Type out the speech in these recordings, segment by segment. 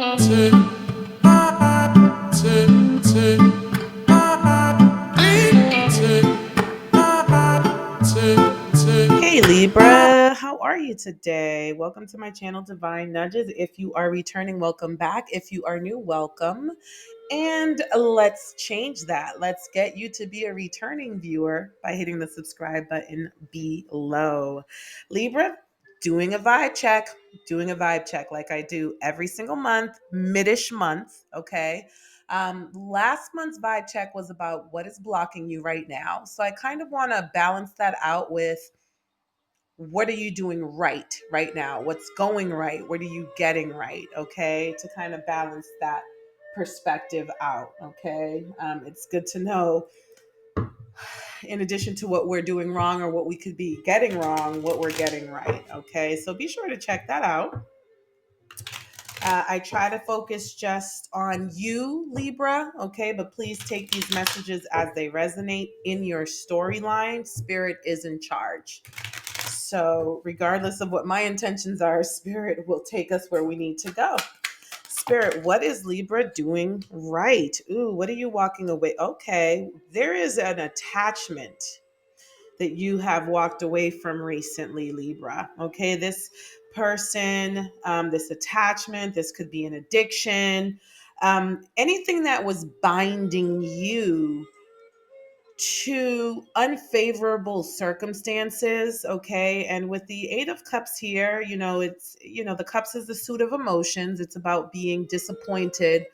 Hey Libra, how are you today? Welcome to my channel, Divine Nudges. If you are returning, welcome back. If you are new, welcome. And let's change that. Let's get you to be a returning viewer by hitting the subscribe button below. Libra, doing a vibe check like I do every single month, midish month, okay? Last month's vibe check was about what is blocking you right now. So I kind of want to balance that out with what are you doing right now? What's going right? What are you getting right? Okay, to kind of balance that perspective out. Okay, it's good to know, in addition to what we're doing wrong or what we could be getting wrong, what we're getting right. Okay, so be sure to check that out. I try to focus just on you, Libra, okay? But please take these messages as they resonate in your storyline. Spirit is in charge. So, regardless of what my intentions are, Spirit will take us where we need to go. Spirit, what is Libra doing right? Ooh, what are you walking away? Okay, there is an attachment that you have walked away from recently, Libra. Okay, this person, this attachment, this could be an addiction, anything that was binding you to unfavorable circumstances. Okay, and with the Eight of Cups here, the cups is the suit of emotions. It's about being disappointed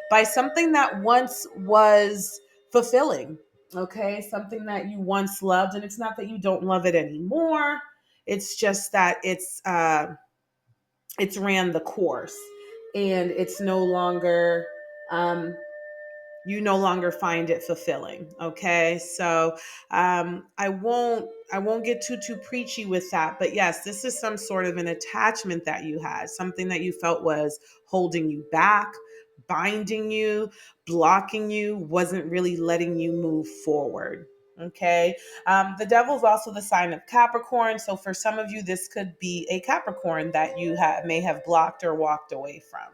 by something that once was fulfilling. Okay, something that you once loved, and it's not that you don't love it anymore. It's just that it's ran the course, and it's no longer you no longer find it fulfilling. Okay, so I won't get too preachy with that, but yes, this is some sort of an attachment that you had, something that you felt was holding you back, binding you, blocking you, wasn't really letting you move forward. Okay, the devil's also the sign of Capricorn, so for some of you this could be a Capricorn that you may have blocked or walked away from.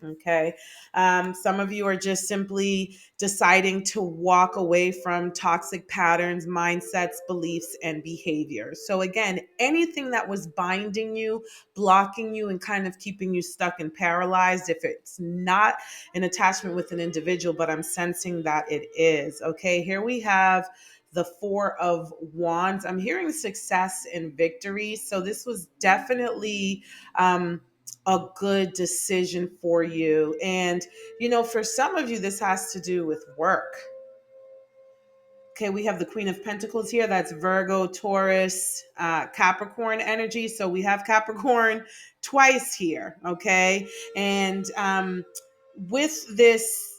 Okay. Some of you are just simply deciding to walk away from toxic patterns, mindsets, beliefs, and behaviors. So, again, anything that was binding you, blocking you, and kind of keeping you stuck and paralyzed, if it's not an attachment with an individual, but I'm sensing that it is. Okay. Here we have the Four of Wands. I'm hearing success and victory. So, this was definitely a good decision for you. And, for some of you, this has to do with work. Okay, we have the Queen of Pentacles here. That's Virgo, Taurus, Capricorn energy. So we have Capricorn twice here. Okay. And with this,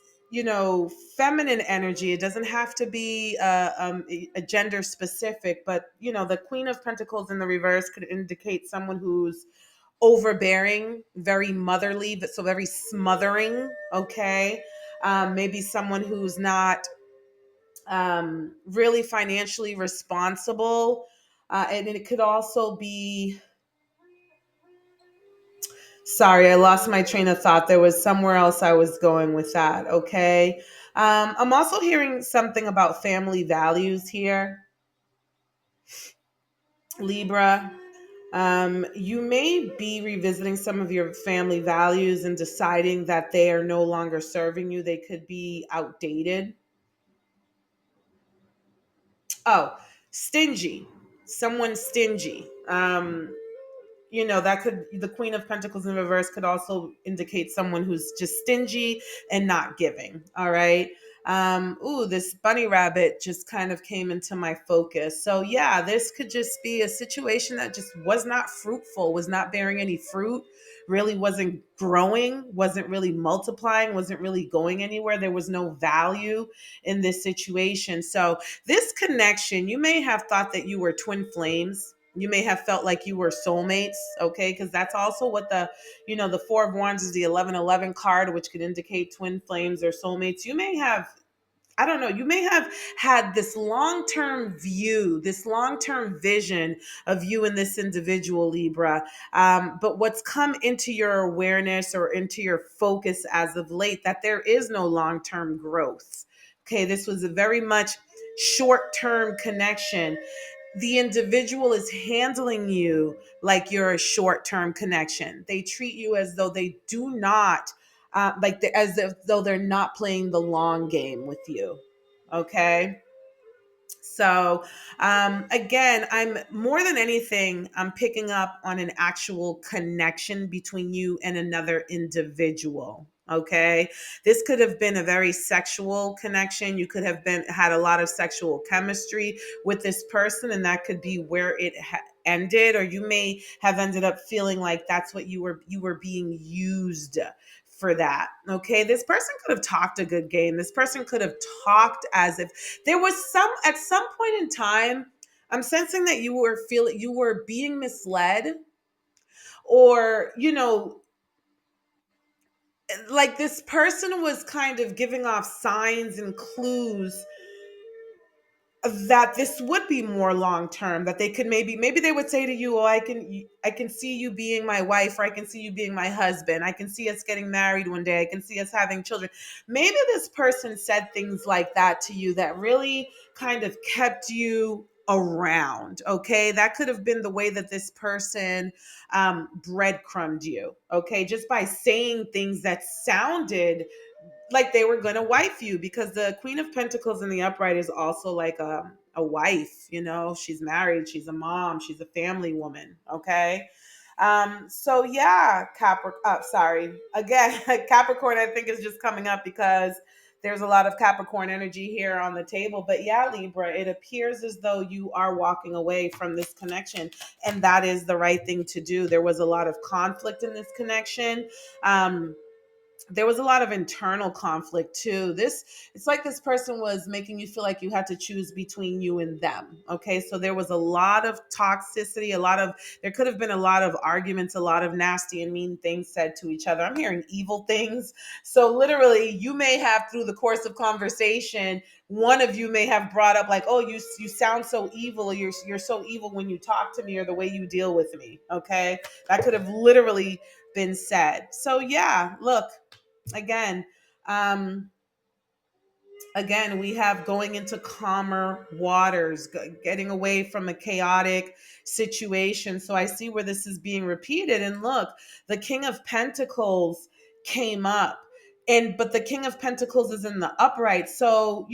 feminine energy, it doesn't have to be a gender specific, but, the Queen of Pentacles in the reverse could indicate someone who's overbearing, very motherly, but so very smothering. Okay. Maybe someone who's not really financially responsible. And it could also be, sorry, I lost my train of thought. There was somewhere else I was going with that. Okay. I'm also hearing something about family values here, Libra. You may be revisiting some of your family values and deciding that they are no longer serving you. They could be outdated. Oh, stingy. Someone stingy. That could, the Queen of Pentacles in reverse could also indicate someone who's just stingy and not giving. All right. This bunny rabbit just kind of came into my focus. So yeah, this could just be a situation that just was not fruitful, was not bearing any fruit, really wasn't growing, wasn't really multiplying, wasn't really going anywhere. There was no value in this situation. So this connection, you may have thought that you were twin flames. You may have felt like you were soulmates, okay? Because that's also what the Four of Wands is, the 1111 card, which could indicate twin flames or soulmates. You may have I don't know, you may have had this long-term view, this long-term vision of you and this individual, Libra. But what's come into your awareness or into your focus as of late, that there is no long-term growth. Okay, this was a very much short-term connection. The individual is handling you like you're a short-term connection. They treat you as though they do not, as if though they're not playing the long game with you. Okay. So, again, I'm more than anything, I'm picking up on an actual connection between you and another individual. Okay. This could have been a very sexual connection. You could have been had a lot of sexual chemistry with this person, and that could be where it ended, or you may have ended up feeling like that's what you were being used for that. Okay. This person could have talked a good game. This person could have talked as if there was some at some point in time. I'm sensing that you were being misled, or like this person was kind of giving off signs and clues that this would be more long term, that they could maybe they would say to you, oh, I can see you being my wife, or I can see you being my husband, I can see us getting married one day, I can see us having children. Maybe this person said things like that to you that really kind of kept you around. Okay, that could have been the way that this person breadcrumbed you. Okay, just by saying things that sounded like they were going to wife you, because the Queen of Pentacles in the upright is also like a wife. She's married, she's a mom, she's a family woman. Okay. So yeah, sorry again. Capricorn, I think, is just coming up because there's a lot of Capricorn energy here on the table. But yeah, Libra, it appears as though you are walking away from this connection, and that is the right thing to do. There was a lot of conflict in this connection. There was a lot of internal conflict too. It's like this person was making you feel like you had to choose between you and them. Okay, so there was a lot of toxicity, there could have been a lot of arguments, a lot of nasty and mean things said to each other. I'm hearing evil things. So literally, you may have, through the course of conversation, one of you may have brought up like, oh, you sound so evil, or you're so evil when you talk to me, or the way you deal with me. Okay, that could have literally been said. So yeah, look, again, um again, we have going into calmer waters, getting away from a chaotic situation. So I see where this is being repeated. And look, the King of Pentacles came up. But the King of Pentacles is in the upright. So,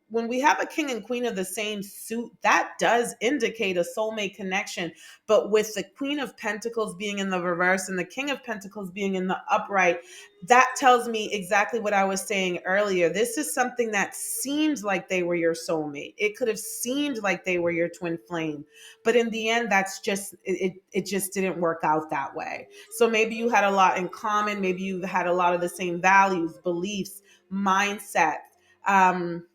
when we have a king and queen of the same suit, that does indicate a soulmate connection. But with the Queen of Pentacles being in the reverse and the King of Pentacles being in the upright, that tells me exactly what I was saying earlier. This is something that seemed like they were your soulmate. It could have seemed like they were your twin flame, but in the end, that's just it just didn't work out that way. So maybe you had a lot in common. Maybe you had a lot of the same values, beliefs, mindset. Um,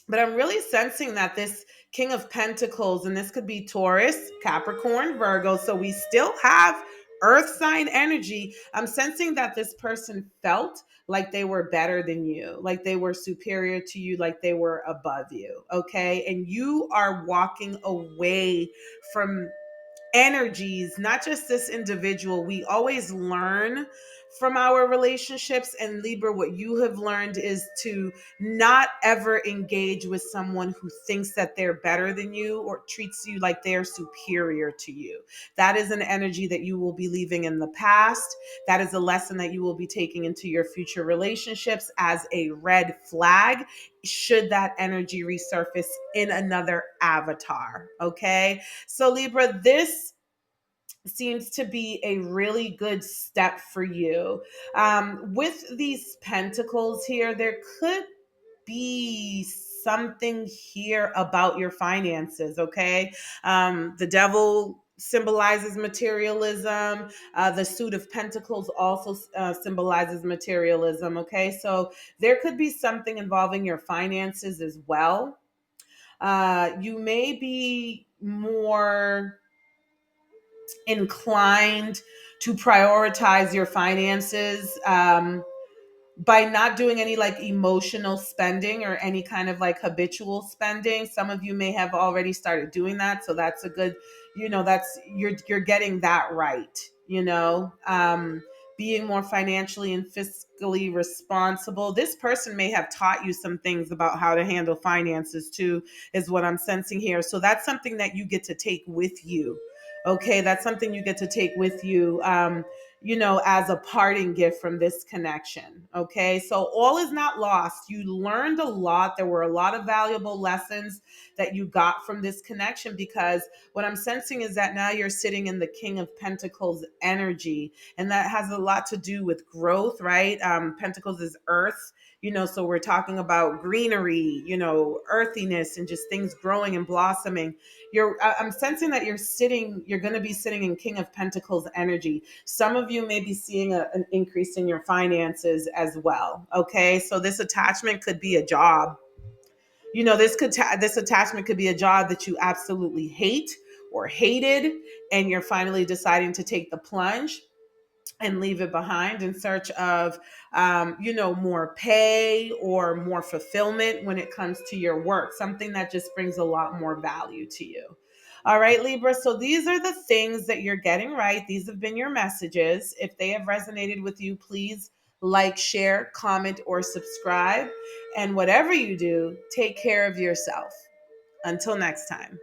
but I'm really sensing that this King of Pentacles, and this could be Taurus, Capricorn, Virgo, so we still have earth sign energy. I'm sensing that this person felt like they were better than you, like they were superior to you, like they were above you. Okay. And you are walking away from energies, not just this individual. We always learn from our relationships. And Libra, what you have learned is to not ever engage with someone who thinks that they're better than you or treats you like they're superior to you. That is an energy that you will be leaving in the past. That is a lesson that you will be taking into your future relationships as a red flag, should that energy resurface in another avatar. Okay. So, Libra, this seems to be a really good step for you. With these pentacles here, there could be something here about your finances. Okay. The devil symbolizes materialism. The suit of pentacles also symbolizes materialism. Okay. So there could be something involving your finances as well. You may be more inclined to prioritize your finances by not doing any like emotional spending or any kind of like habitual spending. Some of you may have already started doing that, so that's a good, that's, you're getting that right. Being more financially and fiscally responsible. This person may have taught you some things about how to handle finances too, is what I'm sensing here. So that's something that you get to take with you. Okay, that's something you get to take with you. As a parting gift from this connection. Okay. So all is not lost. You learned a lot. There were a lot of valuable lessons that you got from this connection, because what I'm sensing is that now you're sitting in the King of Pentacles energy. And that has a lot to do with growth, right? Pentacles is earth. So we're talking about greenery, earthiness, and just things growing and blossoming. I'm sensing that you're going to be sitting in King of Pentacles energy. Some of you may be seeing an increase in your finances as well. Okay. So this attachment could be a job. This attachment could be a job that you absolutely hate or hated, and you're finally deciding to take the plunge and leave it behind in search of more pay or more fulfillment when it comes to your work, something that just brings a lot more value to you. All right, Libra, so these are the things that you're getting right. These have been your messages. If they have resonated with you, please like, share, comment, or subscribe. And whatever you do, take care of yourself. Until next time.